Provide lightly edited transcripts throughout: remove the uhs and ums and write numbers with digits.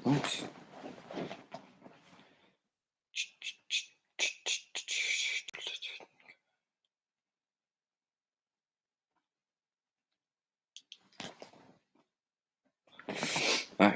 Oops. All right.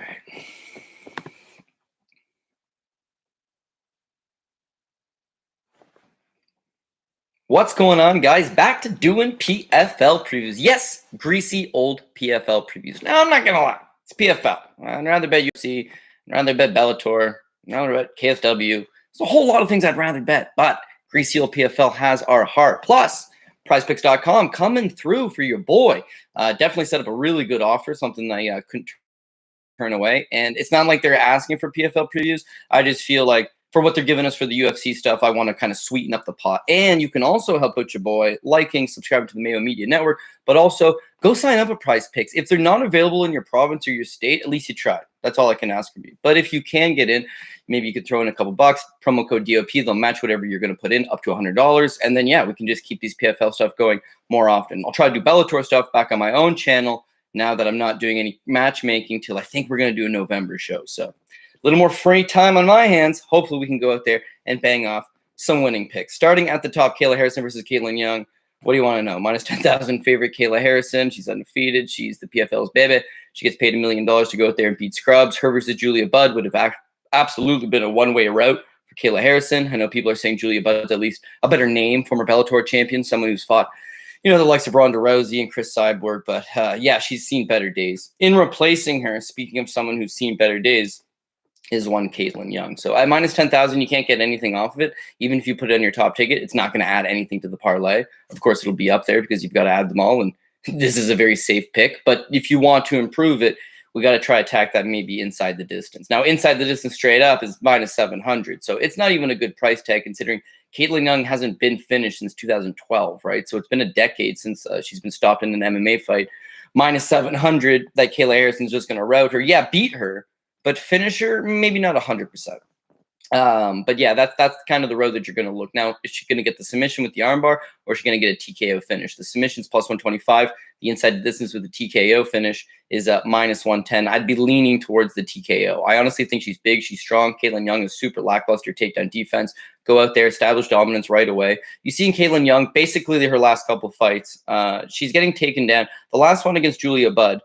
What's going on, guys? Back to doing PFL previews. Yes, greasy old PFL previews. Now, I'm not going to lie. It's PFL. I'd rather bet UFC. I'd rather bet Bellator. I'd rather bet KSW. There's a whole lot of things I'd rather bet, but greasy old PFL has our heart. Plus, prizepicks.com coming through for your boy. Definitely set up a really good offer, something I couldn't turn away. And it's not like they're asking for PFL previews. I just feel like for what they're giving us for the UFC stuff, I want to kind of sweeten up the pot. And you can also help out your boy liking, subscribing to the Mayo Media Network, but also go sign up at Prize Picks. If they're not available in your province or your state, at least you tried. That's all I can ask from you. But if you can get in, maybe you could throw in a couple bucks, promo code DOP, they'll match whatever you're going to put in up to $100. And then, yeah, we can just keep these PFL stuff going more often. I'll try to do Bellator stuff back on my own channel now that I'm not doing any matchmaking till I think we're going to do a November show. So a little more free time on my hands. Hopefully we can go out there and bang off some winning picks. Starting at the top, Kayla Harrison versus Caitlyn Young. What do you want to know? Minus 10,000 favorite Kayla Harrison. She's undefeated. She's the PFL's baby. She gets paid $1 million to go out there and beat scrubs. Her versus Julia Budd would have absolutely been a one-way route for Kayla Harrison. I know people are saying Julia Budd's at least a better name, former Bellator champion, someone who's fought the likes of Ronda Rousey and Chris Cyborg. But yeah, she's seen better days. In replacing her, speaking of someone who's seen better days, is one Caitlyn Young. So at minus 10,000, you can't get anything off of it. Even if you put it on your top ticket, it's not going to add anything to the parlay. Of course, it'll be up there because you've got to add them all. And this is a very safe pick. But if you want to improve it, we got to try attack that maybe inside the distance. Now, inside the distance straight up is minus 700. So it's not even a good price tag considering Caitlyn Young hasn't been finished since 2012, right? So it's been a decade since she's been stopped in an MMA fight. Minus 700 that Kayla Harrison's just going to route her. Yeah, beat her, but finish her, maybe not 100%. But yeah, that's kind of the road that you're going to look. Now, is she going to get the submission with the armbar, or is she going to get a TKO finish? The submission's plus 125. The inside distance with the TKO finish is minus 110. I'd be leaning towards the TKO. I honestly think she's big. She's strong. Caitlyn Young is super lackluster takedown defense. Go out there, establish dominance right away. You see in Caitlyn Young, basically her last couple fights, she's getting taken down. The last one against Julia Budd,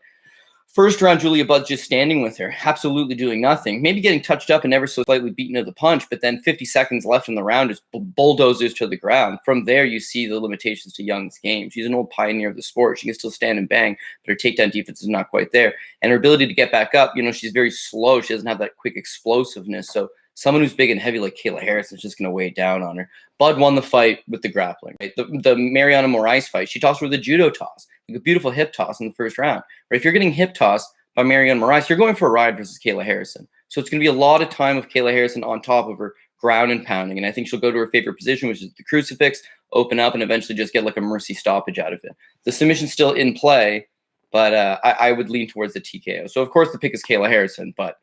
first round, Julia Budd just standing with her, absolutely doing nothing, maybe getting touched up and ever so slightly beaten to the punch, but then 50 seconds left in the round, just bulldozers to the ground. From there, you see the limitations to Young's game. She's an old pioneer of the sport. She can still stand and bang, but her takedown defense is not quite there. And her ability to get back up, she's very slow. She doesn't have that quick explosiveness. So someone who's big and heavy like Kayla Harrison is just going to weigh down on her. Budd won the fight with the grappling. Right? The Mariana Moraes fight, she tossed her with a judo toss, like a beautiful hip toss in the first round. Right? If you're getting hip tossed by Mariana Moraes, you're going for a ride versus Kayla Harrison. So it's going to be a lot of time of Kayla Harrison on top of her, ground and pounding. And I think she'll go to her favorite position, which is the crucifix, open up, and eventually just get like a mercy stoppage out of it. The submission's still in play, but I would lean towards the TKO. So of course the pick is Kayla Harrison, but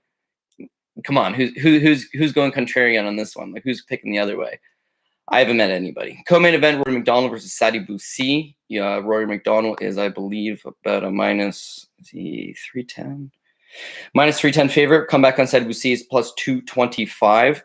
come on, who's going contrarian on this one? Like, who's picking the other way? I haven't met anybody. Co-main event, Rory McDonald versus Sadie Boussi. Yeah, Rory McDonald is, I believe, about a minus 310. Minus 310 favorite. Comeback on Sadie Boussi is plus 225.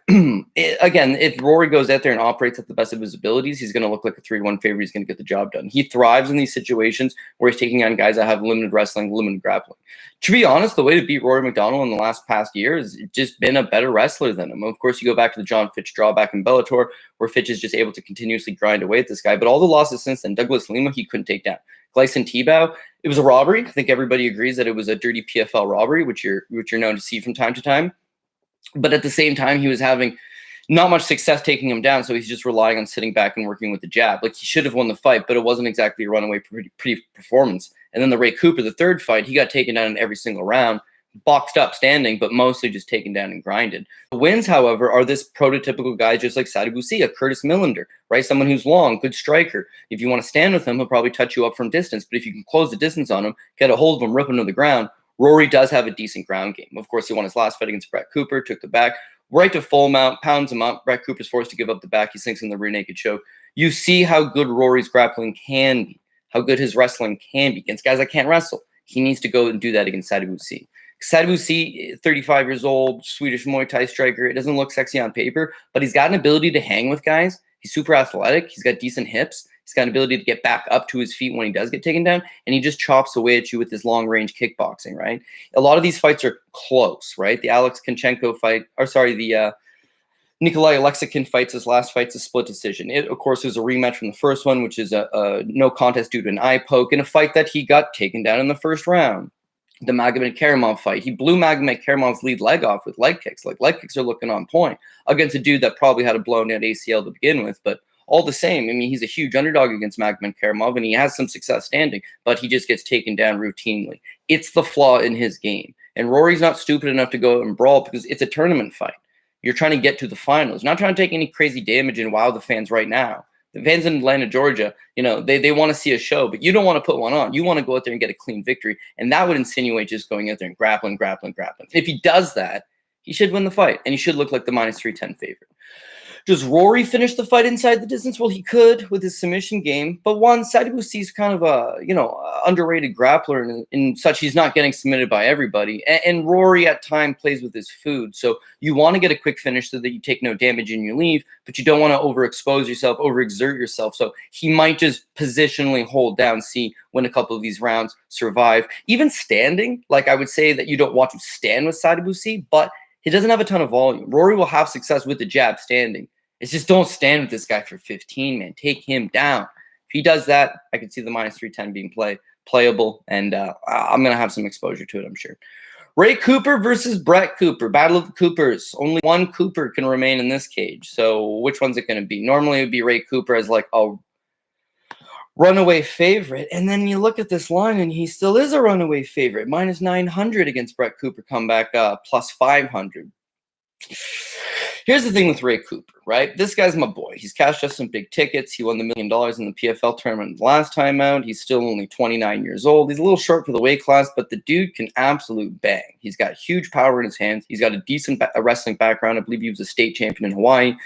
Again, if Rory goes out there and operates at the best of his abilities, he's going to look like a 3-1 favorite. He's going to get the job done. He thrives in these situations where he's taking on guys that have limited wrestling, limited grappling. To be honest, the way to beat Rory McDonald in the past year is just been a better wrestler than him. Of course, you go back to the John Fitch drawback in Bellator, where Fitch is just able to continuously grind away at this guy. But all the losses since then, Douglas Lima, he couldn't take down. Gleison Tebow, it was a robbery. I think everybody agrees that it was a dirty PFL robbery, which you're known to see from time to time. But at the same time, he was having not much success taking him down, so he's just relying on sitting back and working with the jab. Like, he should have won the fight, but it wasn't exactly a runaway pretty performance. And then the Ray Cooper, the third fight, he got taken down in every single round, boxed up standing, but mostly just taken down and grinded. The wins, however, are this prototypical guy just like Sadie Boussi, a Curtis Millender, right? Someone who's long, good striker. If you want to stand with him, he'll probably touch you up from distance, but if you can close the distance on him, get a hold of him, rip him to the ground, Rory does have a decent ground game. Of course, he won his last fight against Brett Cooper, took the back, right to full mount, pounds him up. Brett Cooper's forced to give up the back. He sinks in the rear naked choke. You see how good Rory's grappling can be, how good his wrestling can be against guys that can't wrestle. He needs to go and do that against Sadie Boussi. Sadibou, 35 years old, Swedish Muay Thai striker. It doesn't look sexy on paper, but he's got an ability to hang with guys. He's super athletic. He's got decent hips. He's got an ability to get back up to his feet when he does get taken down, and he just chops away at you with his long-range kickboxing, right? A lot of these fights are close, right? The Alex Konchenko fight, the Nikolai Alexikin fights, his last fight's a split decision. It, of course, was a rematch from the first one, which is a no contest due to an eye poke, in a fight that he got taken down in the first round. The Magomed Karimov fight, he blew Magomed Karimov's lead leg off with leg kicks. Like, leg kicks are looking on point against a dude that probably had a blown out ACL to begin with, but all the same, I mean, he's a huge underdog against Magomed Karimov, and he has some success standing, but he just gets taken down routinely. It's the flaw in his game. And Rory's not stupid enough to go and brawl because it's a tournament fight. You're trying to get to the finals, not trying to take any crazy damage and wow the fans right now. The fans in Atlanta, Georgia, they want to see a show, but you don't want to put one on. You want to go out there and get a clean victory, and that would insinuate just going out there and grappling. If he does that, he should win the fight, and he should look like the minus 310 favorite. Does Rory finish the fight inside the distance? Well, he could with his submission game. But one, Sadibou is kind of a, underrated grappler in such he's not getting submitted by everybody. And Rory at time plays with his food. So you want to get a quick finish so that you take no damage and you leave, but you don't want to overexpose yourself, overexert yourself. So he might just positionally hold down, win a couple of these rounds, survive. Even standing, like I would say that you don't want to stand with Sadibou, but he doesn't have a ton of volume. Rory will have success with the jab standing. It's just don't stand with this guy for 15, man. Take him down. If he does that, I can see the minus 310 being playable, and I'm going to have some exposure to it, I'm sure. Ray Cooper versus Brett Cooper. Battle of the Coopers. Only one Cooper can remain in this cage. So which one's it going to be? Normally it would be Ray Cooper as like a runaway favorite. And then you look at this line, and he still is a runaway favorite. Minus 900 against Brett Cooper. Come back plus 500. Here's the thing with Ray Cooper, right? This guy's my boy. He's cashed us some big tickets. He won the $1 million in the PFL tournament last time out. He's still only 29 years old. He's a little short for the weight class, but the dude can absolute bang. He's got huge power in his hands. He's got a decent wrestling background. I believe he was a state champion in Hawaii,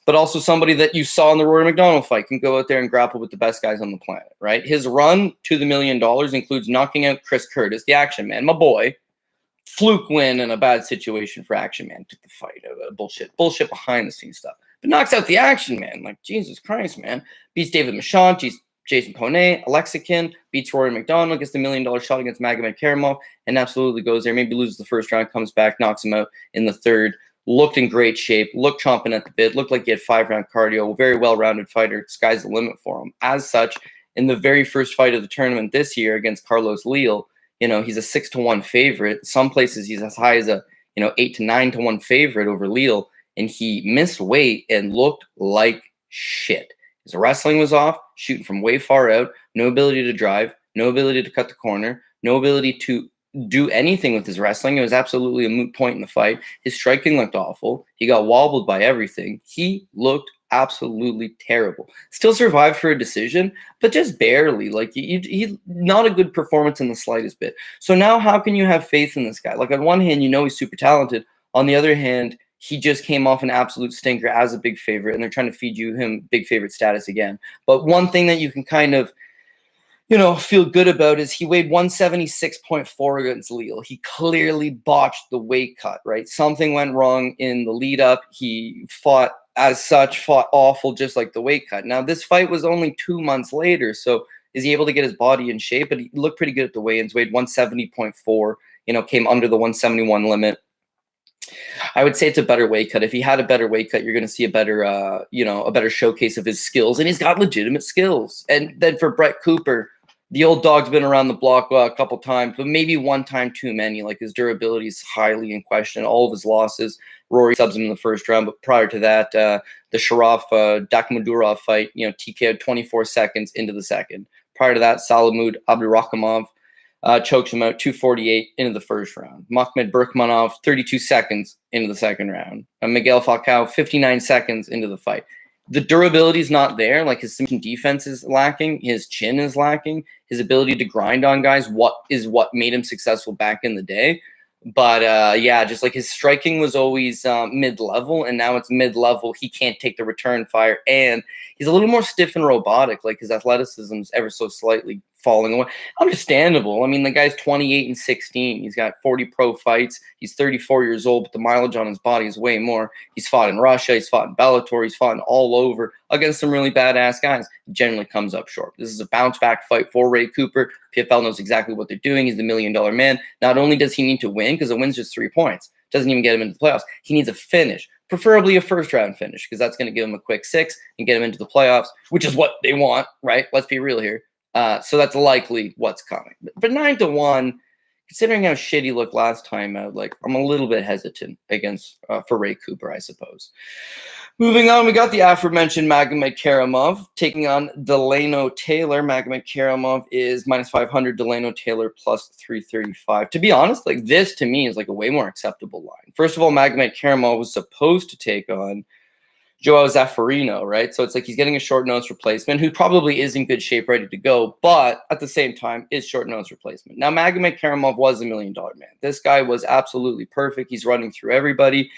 but also somebody that you saw in the Rory McDonald fight can go out there and grapple with the best guys on the planet, right? His run to the $1 million includes knocking out Chris Curtis, the Action Man, my boy. Fluke win in a bad situation for Action Man. Took the fight. Bullshit behind the scenes stuff. But knocks out the Action Man. Like, Jesus Christ, man. Beats David Michon, Jason Poney, Alexikin, beats Rory McDonald, gets the $1 million shot against Magomed Karimov, and absolutely goes there. Maybe loses the first round, comes back, knocks him out in the third. Looked in great shape. Looked chomping at the bit. Looked like he had 5-round cardio. Very well-rounded fighter. Sky's the limit for him. As such, in the very first fight of the tournament this year against Carlos Leal, he's a 6-1 favorite. Some places he's as high as a 8 to 9 to 1 favorite over Leal, and he missed weight and looked like shit. His wrestling was off, shooting from way far out, no ability to drive, no ability to cut the corner, no ability to do anything with his wrestling. It was absolutely a moot point in the fight. His striking looked awful. He got wobbled by everything. He looked absolutely terrible. Still survived for a decision, but just barely. Like, he not a good performance in the slightest bit. So now how can you have faith in this guy? Like, on one hand, he's super talented. On the other hand, he just came off an absolute stinker as a big favorite, and they're trying to feed him big favorite status again. But one thing that you can kind of feel good about is he weighed 176.4 against Leal. He clearly botched the weight cut, right? Something went wrong in the lead up. He fought awful, just like the weight cut. Now, this fight was only 2 months later, so is he able to get his body in shape? But he looked pretty good at the weigh-ins, weighed 170.4, came under the 171 limit. I would say it's a better weight cut. If he had a better weight cut, you're going to see a better showcase of his skills, and he's got legitimate skills. And then for Brett Cooper, the old dog's been around the block a couple times, but maybe one time too many. Like, his durability is highly in question. All of his losses, Rory subs him in the first round, but prior to that, the Sharaf Dakhmudurov fight, TKO'd 24 seconds into the second. Prior to that, Salamud Abdurakhimov chokes him out 248 into the first round. Makhmed Berkmanov 32 seconds into the second round. Miguel Falcao 59 seconds into the fight. The durability is not there. Like, his submission defense is lacking. His chin is lacking. His ability to grind on guys what made him successful back in the day. But just like his striking was always mid-level, and now it's mid-level. He can't take the return fire, and he's a little more stiff and robotic. Like, his athleticism is ever so slightly falling away. Understandable. I mean, the guy's 28-16. He's got 40 pro fights. He's 34 years old, but the mileage on his body is way more. He's fought in Russia. He's fought in Bellator. He's fought all over against some really badass guys. He generally comes up short. This is a bounce-back fight for Ray Cooper. PFL knows exactly what they're doing. He's the $1 million man. Not only does he need to win, because a win's just 3 points, doesn't even get him into the playoffs. He needs a finish, preferably a first-round finish, because that's going to give him a quick 6 and get him into the playoffs, which is what they want, right? Let's be real here. So that's likely what's coming. But 9-1, considering how shit he looked last time out, like, I'm a little bit hesitant against for Ray Cooper, I suppose. Moving on, we got the aforementioned Magomed Karamov taking on Delano Taylor. Magomed Karamov is -500, Delano Taylor +335. To be honest, like, this to me is like a way more acceptable line. First of all, Magomed Karamov was supposed to take on Joao Zaffarino, right? So it's like he's getting a short nose replacement who probably is in good shape, ready to go, but at the same time is short nose replacement. Now, Magomed Karamov was a $1 million man. This guy was absolutely perfect. He's running through everybody.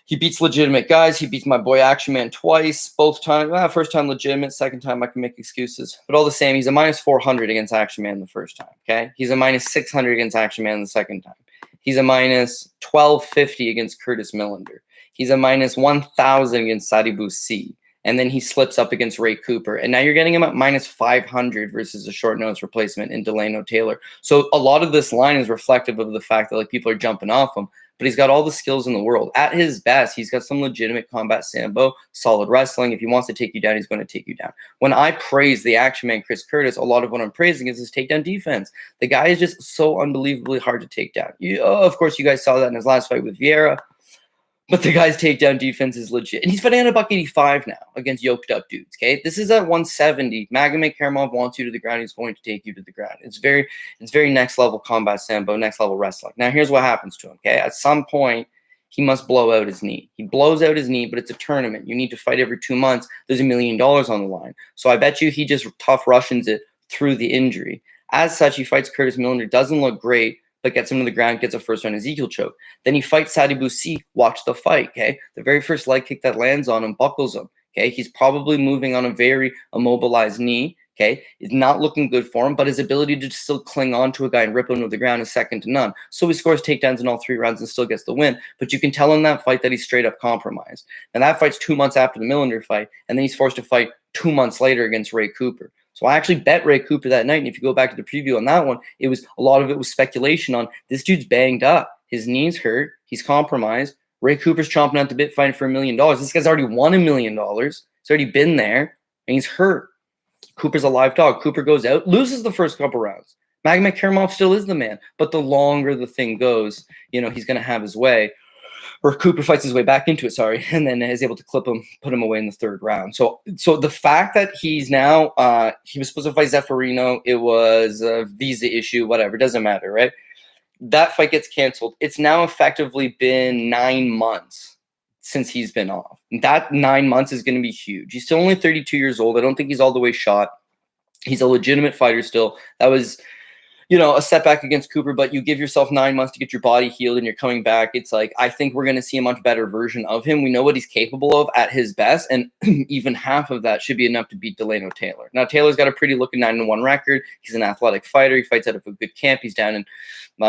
He beats legitimate guys. He beats my boy Action Man twice, both times. First time legitimate, second time I can make excuses. But all the same, he's a -400 against Action Man the first time, okay? He's a -600 against Action Man the second time. He's a -1250 against Curtis Millender. He's a -1000 against Sadibou C. And then he slips up against Ray Cooper. And now you're getting him at -500 versus a short nose replacement in Delano Taylor. So a lot of this line is reflective of the fact that, like, people are jumping off him. But he's got all the skills in the world. At his best, he's got some legitimate combat sambo, solid wrestling. If he wants to take you down, he's going to take you down. When I praise the Action Man Chris Curtis, a lot of what I'm praising is his takedown defense. The guy is just so unbelievably hard to take down. Of course, you guys saw that in his last fight with Vieira. But the guy's takedown defense is legit. And he's fighting at $185 now against yoked up dudes, okay? This is at 170. Magomed Karamov wants you to the ground. He's going to take you to the ground. It's very next level combat sambo, next level wrestling. Now, here's what happens to him, okay? At some point, he must blow out his knee. He blows out his knee, but it's a tournament. You need to fight every 2 months. There's $1 million on the line. So I bet you he just tough Russians it through the injury. As such, he fights Curtis Millender. Doesn't look great, but gets him to the ground, gets a first-round Ezekiel choke. Then he fights Sadibou C. Watch the fight, okay? The very first leg kick that lands on him buckles him, okay? He's probably moving on a very immobilized knee, okay? It's not looking good for him, but his ability to still cling on to a guy and rip him to the ground is second to none. So he scores takedowns in all 3 rounds and still gets the win. But you can tell in that fight that he's straight up compromised. And that fight's 2 months after the Millender fight, and then he's forced to fight 2 months later against Ray Cooper. So I actually bet Ray Cooper that night. And if you go back to the preview on that one, a lot of it was speculation on this dude's banged up. His knee's hurt. He's compromised. Ray Cooper's chomping at the bit fighting for $1 million. This guy's already won $1 million. He's already been there and he's hurt. Cooper's a live dog. Cooper goes out, loses the first couple rounds. Magomed Karamov still is the man. But the longer the thing goes, he's going to have his way. Or Cooper fights his way back into it, and then is able to clip him, put him away in the 3rd round. So the fact that he's now, he was supposed to fight Zaffarino, it was a visa issue, whatever, doesn't matter, right? That fight gets canceled. It's now effectively been 9 months since he's been off. That 9 months is going to be huge. He's still only 32 years old. I don't think he's all the way shot. He's a legitimate fighter still. That was a setback against Cooper, but you give yourself 9 months to get your body healed and you're coming back. It's like, I think we're going to see a much better version of him. We know what he's capable of at his best, and even half of that should be enough to beat Delano Taylor. Now, Taylor's got a pretty looking 9-1 record. He's an athletic fighter. He fights out of a good camp. He's down in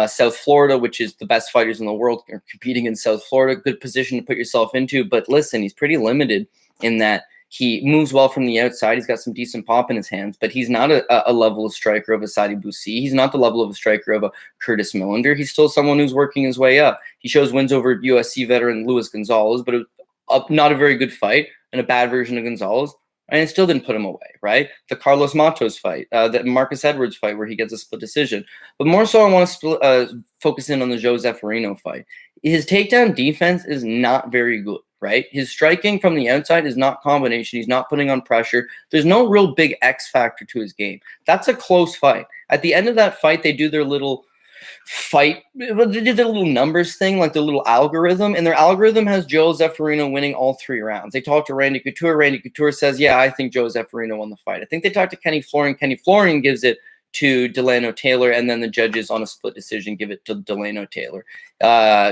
South Florida, which is the best fighters in the world are competing in South Florida. Good position to put yourself into. But listen, he's pretty limited in that he moves well from the outside. He's got some decent pop in his hands, but he's not a level of striker of a Sadibou C. He's not the level of a striker of a Curtis Millender. He's still someone who's working his way up. He shows wins over USC veteran Luis Gonzalez, but it was not a very good fight and a bad version of Gonzalez, and it still didn't put him away, right? The Carlos Matos fight, the Marcus Edwards fight where he gets a split decision. But more so I want to focus in on the Joe Zaffarino fight. His takedown defense is not very good. Right? His striking from the outside is not combination. He's not putting on pressure. There's no real big X factor to his game. That's a close fight. At the end of that fight, they do their little fight. They did their little numbers thing, like their little algorithm. And their algorithm has Joe Zaffarino winning all 3 rounds. They talked to Randy Couture. Randy Couture says, yeah, I think Joe Zaffarino won the fight. I think they talked to Kenny Florian. Kenny Florian gives it to Delano Taylor, and then the judges on a split decision give it to Delano Taylor.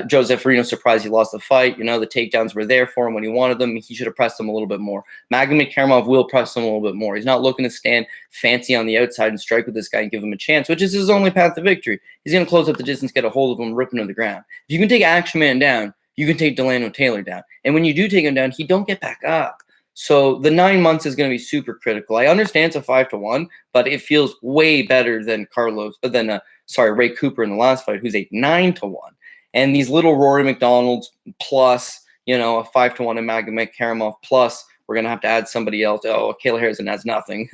Joseph Reno surprised he lost the fight. The takedowns were there for him when he wanted them. He should have pressed them a little bit more. Magomed Karamov will press him a little bit more. He's not looking to stand fancy on the outside and strike with this guy and give him a chance, which is his only path to victory. He's going to close up the distance, get a hold of him, rip him to the ground. If you can take Action Man down, you can take Delano Taylor down. And when you do take him down, he don't get back up. So the 9 months is going to be super critical. I understand it's a 5-1, but it feels way better than Ray Cooper in the last fight, who's a 9-1. And these little Rory McDonald's plus, a 5-1 and Magomed Karamov plus, we're going to have to add somebody else. Oh, Kayla Harrison has nothing.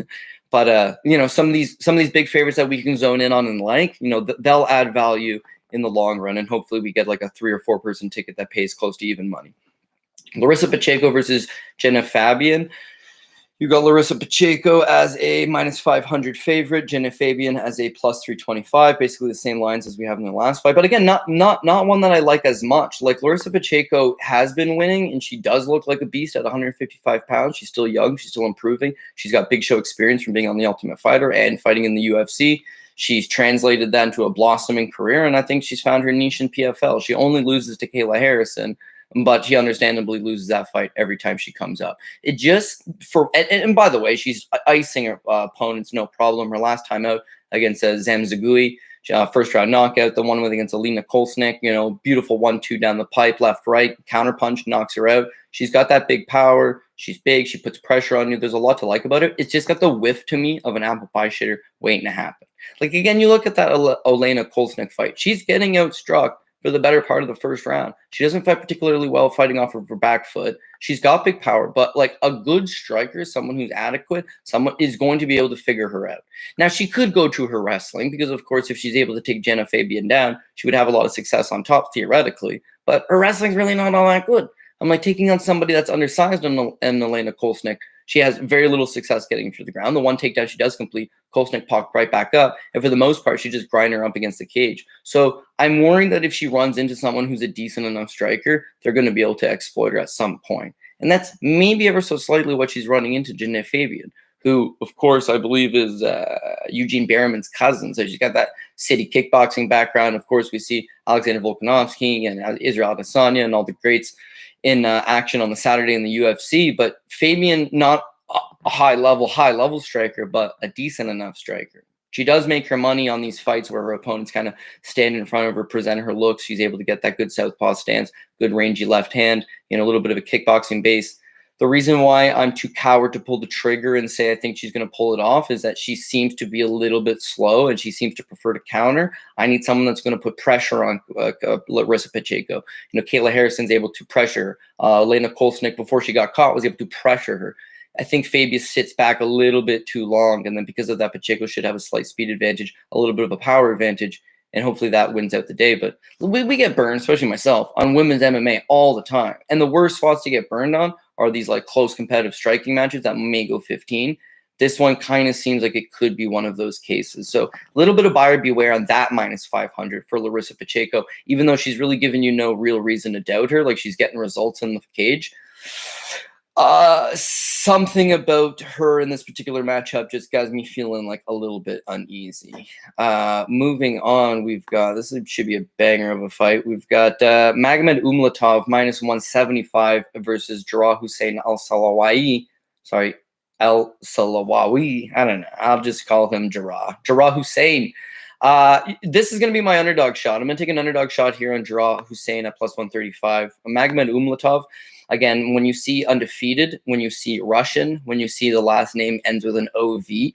But, some of these big favorites that we can zone in on and they'll add value in the long run. And hopefully we get like a 3 or 4 person ticket that pays close to even money. Lorisa Pacheco versus Jenna Fabian. You got Lorisa Pacheco as a -500 favorite, Jenna Fabian as a +325, basically the same lines as we have in the last fight. But again, not one that I like as much. Like Lorisa Pacheco has been winning, and she does look like a beast at 155 pounds. She's still young. She's still improving. She's got big show experience from being on The Ultimate Fighter and fighting in the UFC. She's translated that into a blossoming career, and I think she's found her niche in PFL. She only loses to Kayla Harrison, but she understandably loses that fight every time she comes up. And by the way, she's icing her opponents, no problem. Her last time out against Zanzigui, first round knockout. The one with against Alina Kolsnik, beautiful 1-2 down the pipe, left, right, counterpunch, knocks her out. She's got that big power. She's big. She puts pressure on you. There's a lot to like about it. It's just got the whiff to me of an apple pie shitter waiting to happen. Like, again, you look at that Alina Kolsnik fight. She's getting outstruck for the better part of the first round. She doesn't fight particularly well fighting off of her back foot. She's got big power, but like a good striker, someone who's adequate, someone is going to be able to figure her out. Now, she could go to her wrestling because, of course, if she's able to take Jenna Fabian down, she would have a lot of success on top, theoretically. But her wrestling's really not all that good. I'm like taking on somebody that's undersized and Alina Kolsnik. She has very little success getting to the ground. The one takedown she does complete, Kolsnik popped right back up. And for the most part, she just grind her up against the cage. So I'm worrying that if she runs into someone who's a decent enough striker, they're going to be able to exploit her at some point. And that's maybe ever so slightly what she's running into Janae Fabian, who, of course, I believe is Eugene Berriman's cousin. So she's got that city kickboxing background. Of course, we see Alexander Volkanovski and Israel Adesanya and all the greats in action on the Saturday in the UFC, but Fabian, not a high level striker, but a decent enough striker. She does make her money on these fights where her opponents kind of stand in front of her, present her looks. She's able to get that good southpaw stance, good rangy left hand, a little bit of a kickboxing base. The reason why I'm too coward to pull the trigger and say I think she's going to pull it off is that she seems to be a little bit slow and she seems to prefer to counter. I need someone that's going to put pressure on Lorisa Pacheco. Kayla Harrison's able to pressure her. Alina Kolsnik, before she got caught, was able to pressure her. I think Fabian sits back a little bit too long, and then because of that, Pacheco should have a slight speed advantage, a little bit of a power advantage, and hopefully that wins out the day. But we get burned, especially myself, on women's MMA all the time. And the worst spots to get burned on are these like close competitive striking matches that may go 15. This one kind of seems like it could be one of those cases. So a little bit of buyer beware on that -500 for Lorisa Pacheco, even though she's really given you no real reason to doubt her. Like, she's getting results in the cage. Something about her in this particular matchup just got me feeling like a little bit uneasy. Moving on, we've got, this should be a banger of a fight. We've got Magomed Umlatov -175 versus Jarrah Hussein El-Salawawi. El-Salawawi. I don't know. I'll just call him Jarrah. Jarrah Hussein. This is going to be my underdog shot. I'm going to take an underdog shot here on Jarrah Hussein at +135. Magomed Umlatov. Again, when you see undefeated, when you see Russian, when you see the last name ends with an OV,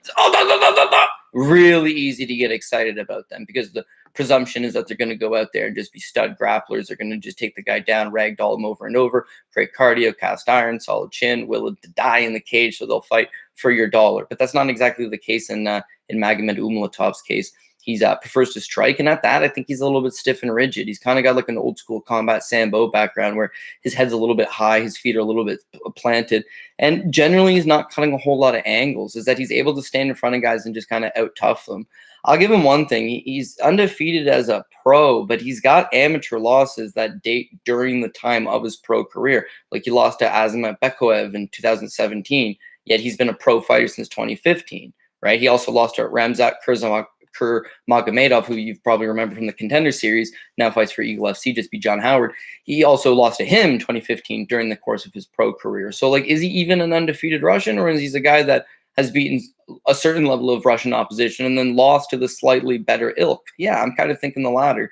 really easy to get excited about them because the presumption is that they're going to go out there and just be stud grapplers. They're going to just take the guy down, ragdoll him over and over, great cardio, cast iron, solid chin, willing to die in the cage, so they'll fight for your dollar. But that's not exactly the case in Magomed Umlatov's case. He prefers to strike, and at that, I think he's a little bit stiff and rigid. He's kind of got like an old school combat Sambo background where his head's a little bit high, his feet are a little bit planted, and generally he's not cutting a whole lot of angles. Is that he's able to stand in front of guys and just kind of out-tough them. I'll give him one thing. He's undefeated as a pro, but he's got amateur losses that date during the time of his pro career. Like, he lost to Azamat Bekoev in 2017, yet he's been a pro fighter since 2015. right? He also lost to Ramzat Kurmagomedov, who you've probably remembered from the Contender Series, now fights for Eagle FC, just beat John Howard. He also lost to him in 2015 during the course of his pro career. So, like, is he even an undefeated Russian, or is he a guy that has beaten a certain level of Russian opposition and then lost to the slightly better ilk? Yeah, I'm kind of thinking the latter.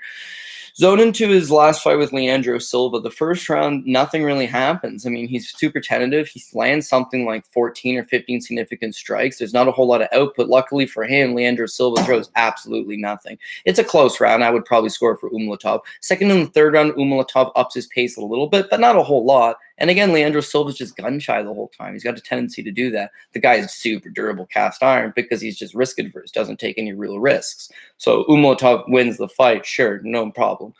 Zone into his last fight with Leandro Silva, the first round, nothing really happens. I mean, he's super tentative. He lands something like 14 or 15 significant strikes. There's not a whole lot of output. Luckily for him, Leandro Silva throws absolutely nothing. It's a close round. I would probably score for Umulatov. Second and the third round, Umulatov ups his pace a little bit, but not a whole lot. And again, Leandro Silva's just gun shy the whole time. He's got a tendency to do that. The guy is super durable cast iron because he's just risk adverse, doesn't take any real risks. So Umulatov wins the fight, sure, no problem.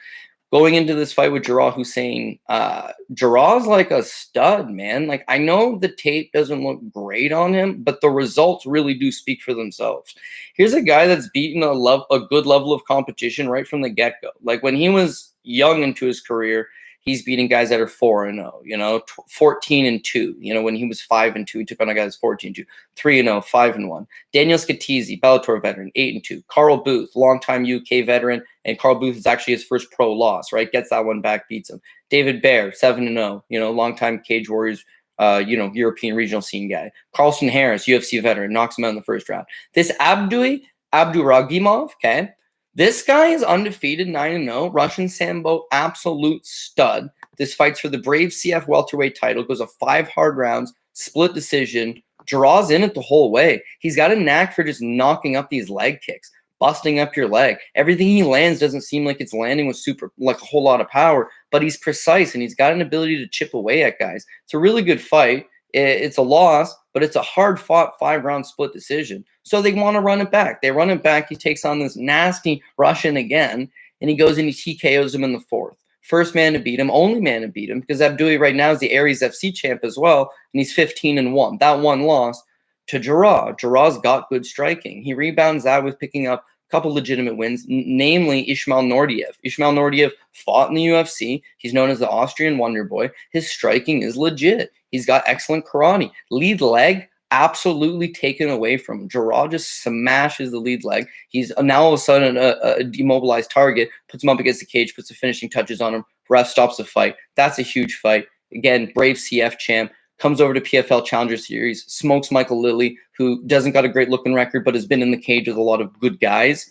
Going into this fight with Jarrah Hussein, Jarrah's like a stud, man. Like, I know the tape doesn't look great on him, but the results really do speak for themselves. Here's a guy that's beaten a good level of competition right from the get-go. Like, when he was young into his career, he's beating guys that are 4-0, 14-2. When he was 5-2, he took on a guy that's 14-2, 3-0, 5-1. Daniel Scatizzi, Bellator veteran, 8-2. Carl Booth, longtime UK veteran, and Carl Booth is actually his first pro loss, right? Gets that one back, beats him. David Baer, 7-0, longtime Cage Warriors, European regional scene guy. Carlston Harris, UFC veteran, knocks him out in the first round. This Abduragimov, okay? This guy is undefeated, 9-0. Russian Sambo, absolute stud. This fights for the Brave CF welterweight title. Goes a 5 hard rounds, split decision. Draws in it the whole way. He's got a knack for just knocking up these leg kicks, busting up your leg. Everything he lands doesn't seem like it's landing with a whole lot of power, but he's precise and he's got an ability to chip away at guys. It's a really good fight. It's a loss, but it's a hard-fought 5-round split decision. So they want to run it back. They run it back. He takes on this nasty Russian again, and he goes and he TKOs him in the 4th. First man to beat him, only man to beat him, because Abdui right now is the Aries FC champ as well, and he's 15-1. That one loss to Jarrah. Jarrah's got good striking. He rebounds that with picking up a couple legitimate wins, namely Ismail Nordiev. Ismail Nordiev fought in the UFC. He's known as the Austrian Wonder Boy. His striking is legit. He's got excellent karate. Lead leg, absolutely taken away from him. Jarrah just smashes the lead leg. He's now all of a sudden a demobilized target, puts him up against the cage, puts the finishing touches on him. Ref stops the fight. That's a huge fight. Again, Brave CF champ. Comes over to PFL Challenger Series, smokes Michael Lilly, who doesn't got a great looking record, but has been in the cage with a lot of good guys.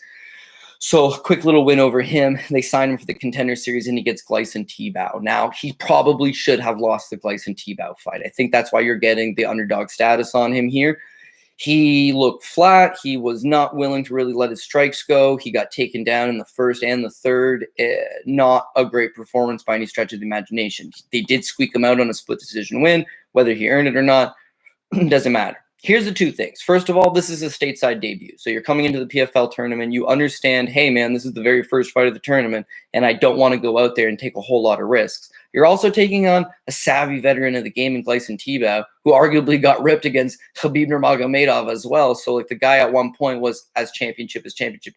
So quick little win over him. They sign him for the Contender Series, and he gets Gleison Tebow. Now, he probably should have lost the Gleison Tebow fight. I think that's why you're getting the underdog status on him here. He looked flat. He was not willing to really let his strikes go. He got taken down in the 1st and the 3rd. Not a great performance by any stretch of the imagination. They did squeak him out on a split decision win. Whether he earned it or not, doesn't matter. Here's the 2 things. First of all, this is a stateside debut. So you're coming into the PFL tournament. You understand, hey, man, this is the very first fight of the tournament, and I don't want to go out there and take a whole lot of risks. You're also taking on a savvy veteran of the game in Gleison Tebow, who arguably got ripped against Khabib Nurmagomedov as well. So, like, the guy at one point was as championship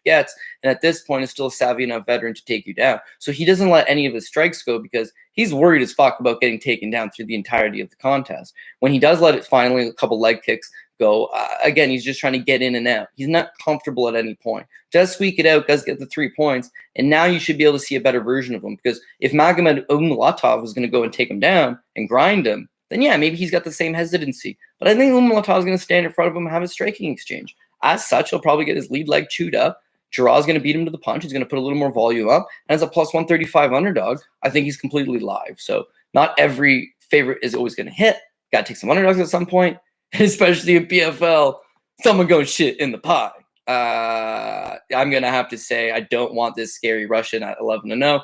gets, and at this point is still a savvy enough veteran to take you down. So he doesn't let any of his strikes go because he's worried as fuck about getting taken down through the entirety of the contest. When he does let it finally, a couple leg kicks go, again, he's just trying to get in and out. He's not comfortable at any point. Does squeak it out, does get the 3 points, and now you should be able to see a better version of him, because if Magomed Umulatov was going to go and take him down and grind him, then yeah, maybe he's got the same hesitancy. But I think Umulatov is going to stand in front of him and have a striking exchange. As such, he'll probably get his lead leg chewed up. Jarrah's going to beat him to the punch. He's going to put a little more volume up. And as a plus 135 underdog, I think he's completely live. So not every favorite is always going to hit. Got to take some underdogs at some point, especially in PFL. Someone goes shit in the pie. I'm going to have to say I don't want this scary Russian at 11-0.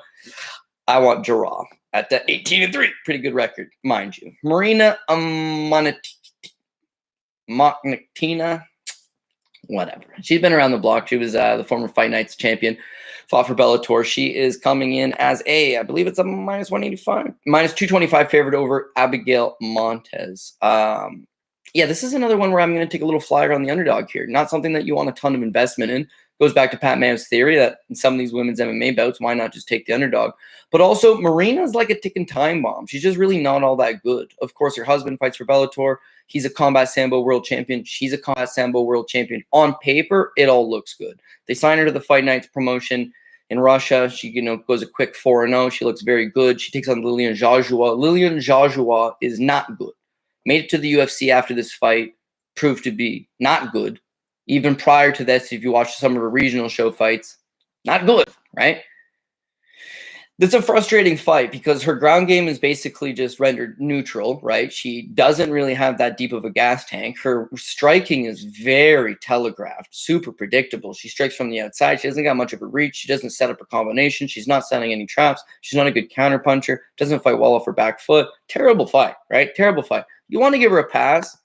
I want Jarrah at the 18-3. Pretty good record, mind you. Martina Jandrova, whatever. She's been around the block. She was the former Fight Nights champion, fought for Bellator. She is coming in as I believe it's a minus 185, minus 225 favorite over Abigail Montez. Yeah, this is another one where I'm going to take a little flyer on the underdog here. Not something that you want a ton of investment in, Goes back to Pat Mayo's theory that in some of these women's MMA bouts, why not just take the underdog? But also, Marina's like a ticking time bomb. She's just really not all that good. Of course, her husband fights for Bellator. He's a combat sambo world champion. She's a combat sambo world champion. On paper, it all looks good. They signed her to the Fight Nights promotion in Russia. She, goes a quick 4-0. She looks very good. She takes on Lillian Joshua. Lillian Joshua is not good. Made it to the UFC after this fight. Proved to be not good. Even prior to this, if you watch some of her regional show fights, not good, right? It's a frustrating fight because her ground game is basically just rendered neutral, right? She doesn't really have that deep of a gas tank. Her striking is very telegraphed, super predictable. She strikes from the outside. She doesn't got much of a reach. She doesn't set up a combination. She's not setting any traps. She's not a good counterpuncher. Doesn't fight well off her back foot. Terrible fight, right? Terrible fight. You want to give her a pass,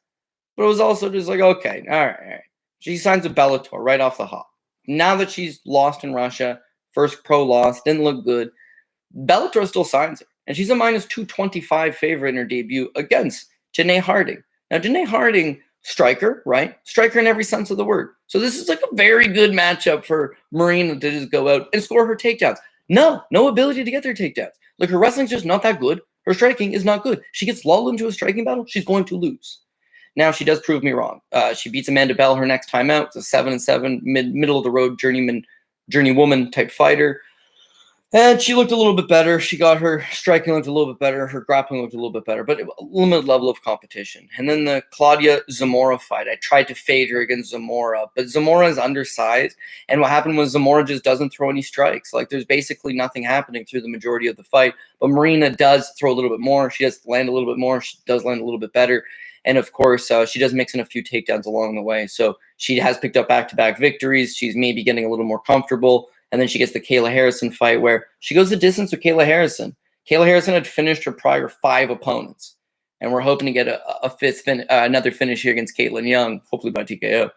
but it was also just like, okay, all right. She signs with Bellator right off the hop. Now that she's lost in Russia, first pro loss, didn't look good, Bellator still signs her, and she's a minus 225 favorite in her debut against Janae Harding. Now, Janae Harding, striker, right? Striker in every sense of the word. So this is like a very good matchup for Marina to just go out and score her takedowns. No ability to get their takedowns. Like, her wrestling's just not that good. Her striking is not good. She gets lulled into a striking battle, she's going to lose. Now, she does prove me wrong. She beats Amanda Bell her next time out. It's a 7-7, middle of the road journeywoman type fighter. And she looked a little bit better. She got her striking looked a little bit better. Her grappling looked a little bit better, but a limited level of competition. And then the Claudia Zamora fight. I tried to fade her against Zamora, but Zamora is undersized. And what happened was Zamora just doesn't throw any strikes. Like, there's basically nothing happening through the majority of the fight. But Marina does throw a little bit more. She does land a little bit more. She does land a little bit better. And of course, she does mix in a few takedowns along the way. So she has picked up back-to-back victories. She's maybe getting a little more comfortable. And then she gets the Kayla Harrison fight where she goes the distance with Kayla Harrison. Kayla Harrison had finished her prior 5 opponents. And we're hoping to get another finish here against Caitlyn Young, hopefully by TKO.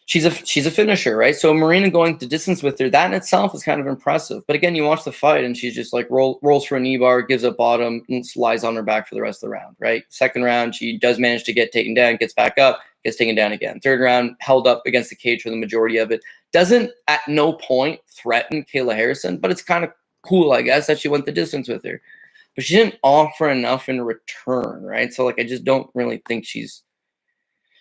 She's a finisher, right? So Marina going the distance with her, that in itself is kind of impressive. But again, you watch the fight and she's just like rolls for a knee bar, gives up bottom, and lies on her back for the rest of the round, right? Second round, she does manage to get taken down, gets back up, gets taken down again. Third round, held up against the cage for the majority of it. Doesn't at no point threaten Kayla Harrison, but it's kind of cool, I guess, that she went the distance with her. But she didn't offer enough in return, right? So, like, I just don't really think she's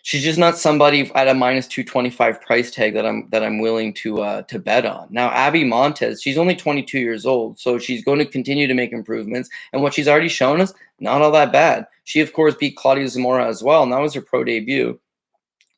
just not somebody at a minus 225 price tag that I'm willing to bet on. Now, Abby Montez, she's only 22 years old, so she's going to continue to make improvements. And what she's already shown us, not all that bad. She, of course, beat Claudia Zamora as well, and that was her pro debut.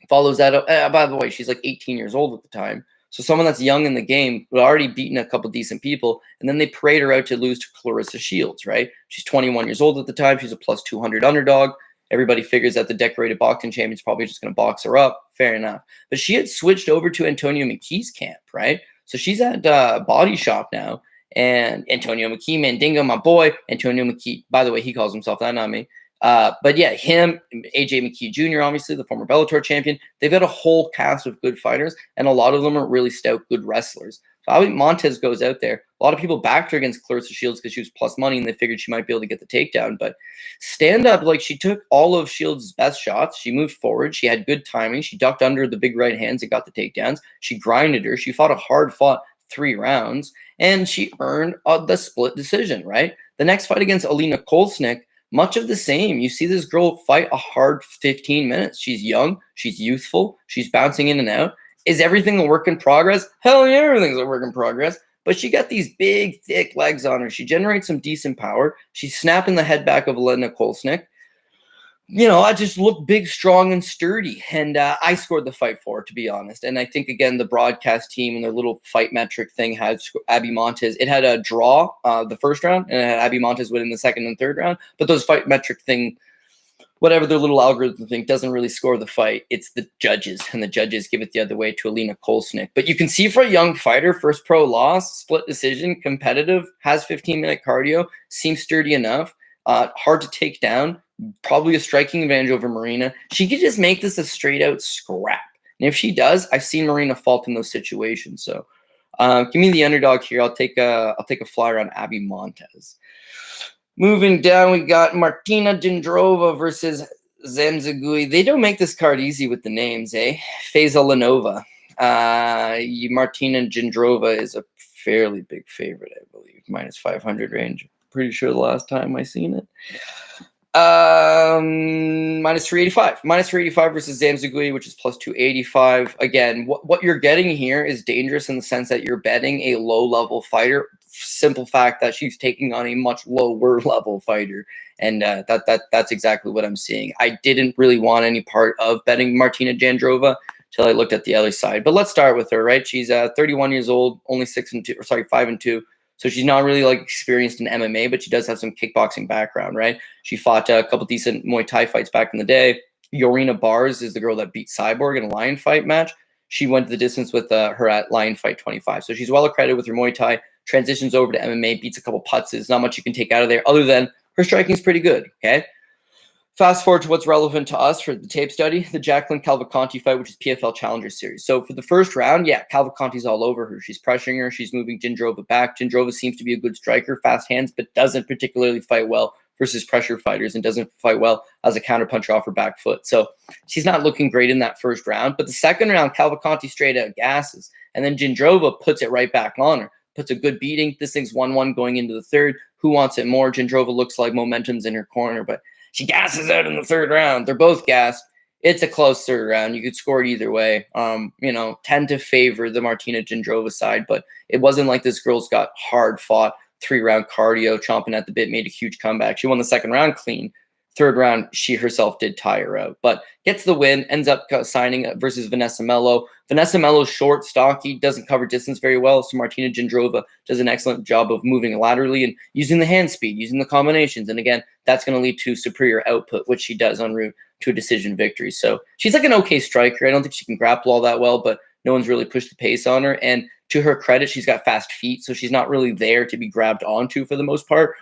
Follows that up. By the way, she's like 18 years old at the time. So someone that's young in the game, but already beaten a couple decent people, and then they parade her out to lose to Clarissa Shields, right? She's 21 years old at the time. She's a plus 200 underdog. Everybody figures that the decorated boxing champion's probably just going to box her up. Fair enough. But she had switched over to Antonio McKee's camp, right? So she's at Body Shop now. And Antonio McKee, Mandingo, my boy, Antonio McKee. By the way, he calls himself that, not me. But yeah, him, AJ McKee Jr., obviously, the former Bellator champion. They've got a whole cast of good fighters, and a lot of them are really stout, good wrestlers. So I think Montez goes out there. A lot of people backed her against Clarissa Shields because she was plus money, and they figured she might be able to get the takedown. But stand up, like, she took all of Shields' best shots. She moved forward. She had good timing. She ducked under the big right hands and got the takedowns. She grinded her. She fought a hard-fought 3 rounds, and she earned the split decision, right? The next fight against Alina Kolsnik, much of the same. You see this girl fight a hard 15 minutes. She's young. She's youthful. She's bouncing in and out. Is everything a work in progress? Hell yeah, everything's a work in progress. But she got these big, thick legs on her. She generates some decent power. She's snapping the head back of Alina Kolsnik. You know, I just look big, strong, and sturdy. And I scored the fight for her, to be honest. And I think, again, the broadcast team and their little fight metric thing had Abby Montez. It had a draw the first round, and it had Abby Montez winning the second and third round. But those fight metric thing, whatever their little algorithm thing, doesn't really score the fight. It's the judges, and the judges give it the other way to Alina Kolsnik. But you can see for a young fighter, first pro loss, split decision, competitive, has 15-minute cardio, seems sturdy enough, hard to take down, probably a striking advantage over Marina. She could just make this a straight-out scrap. And if she does, I've seen Marina fault in those situations. So give me the underdog here. I'll take a flyer on Abby Montez. Moving down, we got Martina Jandrova versus Zanzigui. They don't make this card easy with the names, eh? Faisalanova. Martina Jandrova is a fairly big favorite, I believe, minus 500 range. Pretty sure the last time I seen it. Minus 385. Minus 385 versus Zanzigui, which is plus 285. Again, what you're getting here is dangerous in the sense that you're betting a low-level fighter. Simple fact that she's taking on a much lower-level fighter. And that's exactly what I'm seeing. I didn't really want any part of betting Martina Jandrova till I looked at the other side. But let's start with her, right? She's 31 years old, only 5-2. So she's not really like experienced in MMA, but she does have some kickboxing background, right? She fought a couple decent Muay Thai fights back in the day. Yorina Bars is the girl that beat Cyborg in a Lion Fight match. She went the distance with her at Lion Fight 25. So she's well accredited with her Muay Thai, transitions over to MMA, beats a couple putts. There's not much you can take out of there other than her striking is pretty good, okay? Fast forward to what's relevant to us for the tape study, the Jacqueline Cavalcanti fight, which is PFL Challenger Series. So for the first round, yeah, Cavalcanti's all over her. She's pressuring her. She's moving Gindrova back. Gindrova seems to be a good striker, fast hands, but doesn't particularly fight well versus pressure fighters and doesn't fight well as a counterpuncher off her back foot. So she's not looking great in that first round. But the second round, Cavalcanti straight out gasses. And then Gindrova puts it right back on her. Puts a good beating. This thing's 1-1 going into the third. Who wants it more? Gindrova looks like momentum's in her corner, but she gasses out in the third round. They're both gassed. It's a close third round. You could score it either way. Tend to favor the Martina Jandrova side, but it wasn't like this girl's got hard fought 3-round cardio, chomping at the bit, made a huge comeback. She won the second round clean. Third round, she herself did tire out, but gets the win, ends up signing versus Vanessa Melo. Vanessa Melo's short, stocky, doesn't cover distance very well, so Martina Jandrova does an excellent job of moving laterally and using the hand speed, using the combinations, and again, that's going to lead to superior output, which she does en route to a decision victory. So she's like an okay striker. I don't think she can grapple all that well, but no one's really pushed the pace on her, and to her credit, she's got fast feet, so she's not really there to be grabbed onto for the most part.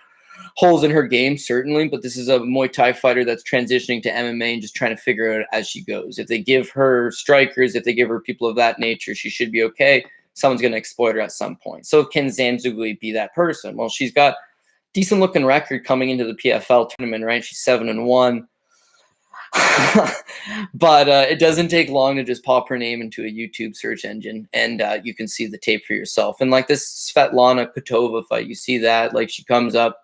Holes in her game, certainly, but this is a Muay Thai fighter that's transitioning to MMA and just trying to figure it out as she goes. If they give her strikers, if they give her people of that nature, she should be okay. Someone's going to exploit her at some point. So can Zanzigui be that person? Well, she's got decent looking record coming into the PFL tournament, right? She's 7-1. But it doesn't take long to just pop her name into a YouTube search engine and you can see the tape for yourself. And like this Svetlana Kotova fight, you see that, like she comes up.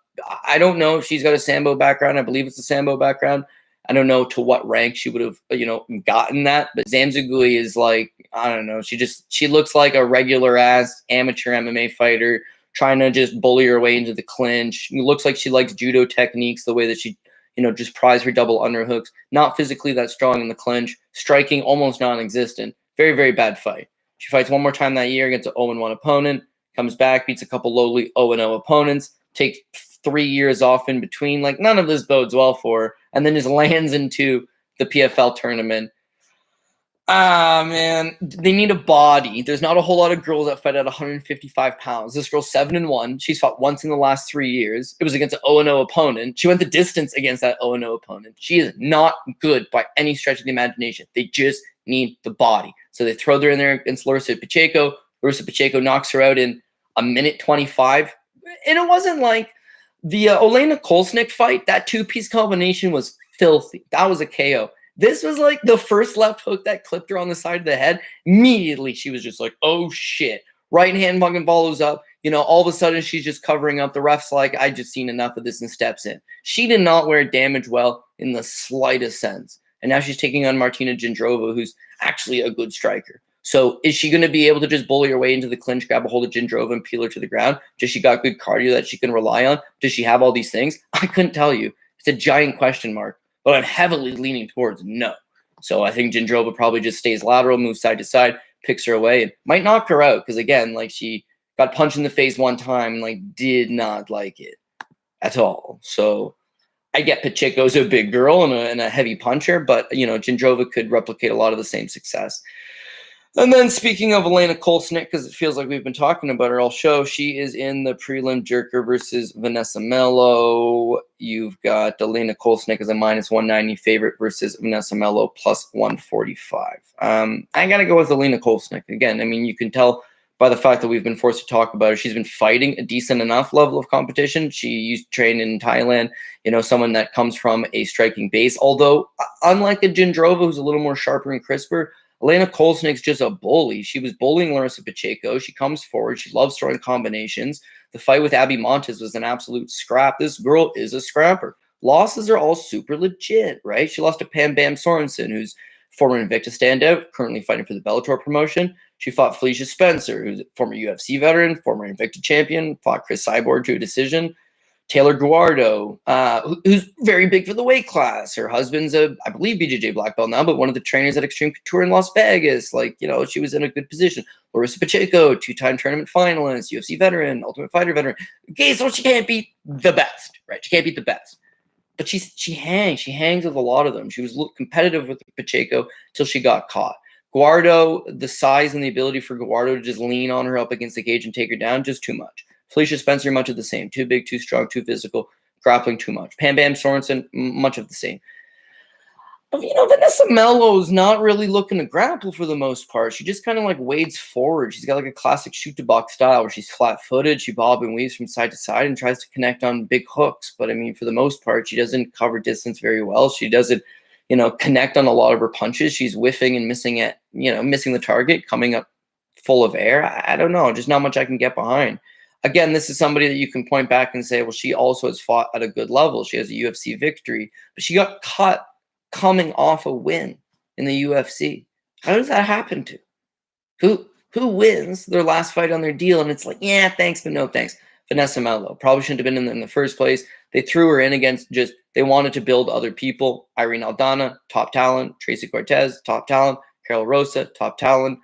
I don't know if she's got a Sambo background. I believe it's a Sambo background. I don't know to what rank she would have, gotten that. But Zanzigui is like, I don't know. She looks like a regular ass amateur MMA fighter trying to just bully her way into the clinch. It looks like she likes judo techniques, the way that she, just pries her double underhooks. Not physically that strong in the clinch. Striking almost non-existent. Very, very bad fight. She fights one more time that year against an 0-1 opponent. Comes back, beats a couple lowly 0-0 opponents. Takes 3 years off in between. Like, none of this bodes well for her. And then just lands into the PFL tournament. Man, they need a body. There's not a whole lot of girls that fight at 155 pounds. This girl's 7-1. She's fought once in the last 3 years. It was against an 0-0 opponent. She went the distance against that 0-0 opponent. She is not good by any stretch of the imagination. They just need the body. So they throw her in there against Lorisa Pacheco. Lorisa Pacheco knocks her out in a minute 25. And it wasn't like the Alina Kolsnik fight. That two-piece combination was filthy. That was a KO. This was like the first left hook that clipped her on the side of the head. Immediately, she was just like, oh, shit. Right hand fucking follows up. All of a sudden, she's just covering up. The ref's like, I just seen enough of this and steps in. She did not wear damage well in the slightest sense. And now she's taking on Martina Jandrova, who's actually a good striker. So is she going to be able to just bully her way into the clinch, grab a hold of Gindrova, and peel her to the ground? Does she got good cardio that she can rely on? Does she have all these things? I couldn't tell you. It's a giant question mark. But I'm heavily leaning towards no. So I think Gindrova probably just stays lateral, moves side to side, picks her away, and might knock her out. Because, again, like she got punched in the face one time and, did not like it at all. So I get Pacheco's a big girl and a heavy puncher, but, Gindrova could replicate a lot of the same success. And then speaking of Alina Kolsnik, because it feels like we've been talking about her all show, she is in the prelim jerker versus Vanessa Melo. You've got Alina Kolsnik as a minus 190 favorite versus Vanessa Melo plus 145. I got to go with Alina Kolsnik. Again, you can tell by the fact that we've been forced to talk about her. She's been fighting a decent enough level of competition. She used to train in Thailand, someone that comes from a striking base. Although, unlike a Gindrova, who's a little more sharper and crisper, Alina Kolsnik's just a bully. She was bullying Lorisa Pacheco. She comes forward. She loves throwing combinations. The fight with Abby Montez was an absolute scrap. This girl is a scrapper. Losses are all super legit, right? She lost to Pam Bam Sorensen, who's former Invicta standout, currently fighting for the Bellator promotion. She fought Felicia Spencer, who's a former UFC veteran, former Invicta champion, fought Chris Cyborg to a decision. Taylor Guardo, who's very big for the weight class. Her husband's I believe, BJJ black belt now, but one of the trainers at Extreme Couture in Las Vegas. Like, she was in a good position. Lorisa Pacheco, 2-time tournament finalist, UFC veteran, Ultimate Fighter veteran. Okay, so she can't beat the best, right? She can't beat the best. But she hangs with a lot of them. She was competitive with Pacheco till she got caught. Guardo, the size and the ability for Guardo to just lean on her up against the cage and take her down, just too much. Felicia Spencer, much of the same. Too big, too strong, too physical, grappling too much. Pam Bam Sorensen, much of the same. But, Vanessa Melo's not really looking to grapple for the most part. She just kind of like wades forward. She's got like a classic shoot-to-box style where she's flat-footed. She bob and weaves from side to side and tries to connect on big hooks. But, for the most part, she doesn't cover distance very well. She doesn't, connect on a lot of her punches. She's whiffing and missing the target, coming up full of air. I don't know. Just not much I can get behind. Again, this is somebody that you can point back and say, well, she also has fought at a good level. She has a UFC victory, but she got caught coming off a win in the UFC. How does that happen to? Who wins their last fight on their deal? And it's like, yeah, thanks, but no thanks. Vanessa Melo probably shouldn't have been in the first place. They threw her in against they wanted to build other people. Irene Aldana, top talent. Tracy Cortez, top talent. Carol Rosa, top talent.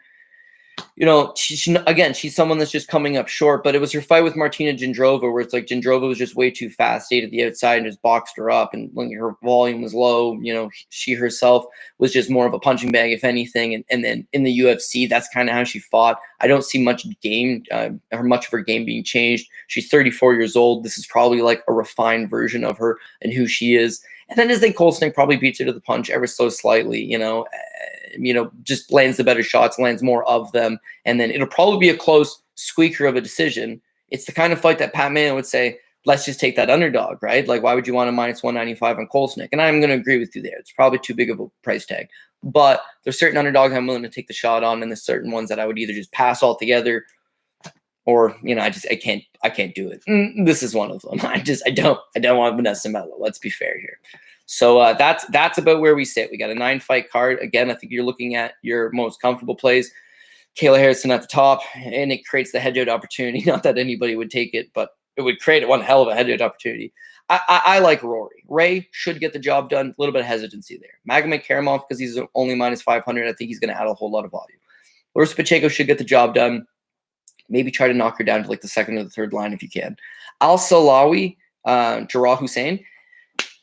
She's someone that's just coming up short, but it was her fight with Martina Jandrova where it's like Jandrova was just way too fast, stayed at the outside and just boxed her up, and when her volume was low, she herself was just more of a punching bag, if anything, and then in the UFC, that's kind of how she fought. I don't see much of her game being changed. She's 34 years old. This is probably like a refined version of her and who she is. And then Janae Kolsnik probably beats her to the punch ever so slightly, just lands the better shots, lands more of them. And then it'll probably be a close squeaker of a decision. It's the kind of fight that Pat Mann would say, let's just take that underdog, right? Like, why would you want a minus 195 on Kolsnik? And I'm going to agree with you there. It's probably too big of a price tag. But there's certain underdogs I'm willing to take the shot on, and there's certain ones that I would either just pass altogether or, I can't do it. This is one of them. I don't want Vanessa Melo. Let's be fair here. So that's about where we sit. We got a 9-fight card. Again, I think you're looking at your most comfortable plays. Kayla Harrison at the top, and it creates the head-to-head opportunity. Not that anybody would take it, but it would create one hell of a head-to-head opportunity. I like Rory. Ray should get the job done. A little bit of hesitancy there. Magomed Karamov, because he's only minus 500, I think he's going to add a whole lot of volume. Lorisa Pacheco should get the job done. Maybe try to knock her down to like the second or the third line if you can. Al-Salawi, Jarrah Hussein,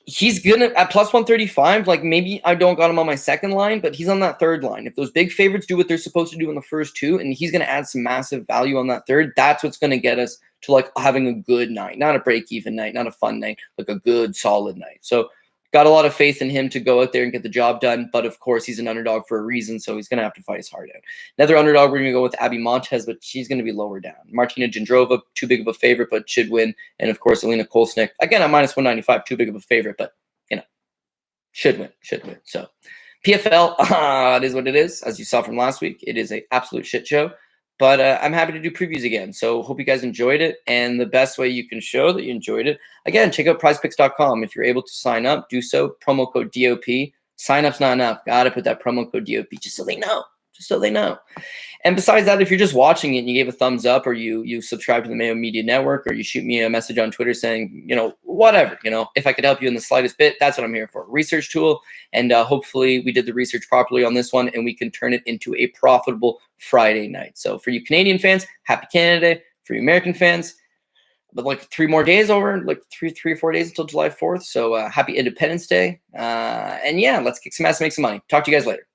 he's going to, at plus 135, like maybe I don't got him on my second line, but he's on that third line. If those big favorites do what they're supposed to do in the first two, and he's going to add some massive value on that third, that's what's going to get us to like having a good night, not a break-even night, not a fun night, like a good, solid night. So got a lot of faith in him to go out there and get the job done. But of course, he's an underdog for a reason, so he's going to have to fight his heart out. Another underdog, we're going to go with Abby Montez, but she's going to be lower down. Martina Jandrova, too big of a favorite, but should win. And of course, Alina Kolsnik, again, at minus 195, too big of a favorite, but should win. So PFL, it is what it is. As you saw from last week, it is an absolute shit show. But I'm happy to do previews again. So hope you guys enjoyed it. And the best way you can show that you enjoyed it, again, check out prizepicks.com. If you're able to sign up, do so. Promo code DOP. Sign up's not enough. Got to put that promo code DOP just so they know. And besides that, if you're just watching it and you gave a thumbs up, or you subscribe to the Mayo Media Network, or you shoot me a message on Twitter saying, whatever, if I could help you in the slightest bit, that's what I'm here for. Research tool. And hopefully we did the research properly on this one and we can turn it into a profitable Friday night. So for you Canadian fans, happy Canada Day. For you American fans, but like 3 more days over, like three or 4 days until July 4th. So happy Independence Day. And yeah, let's kick some ass and make some money. Talk to you guys later.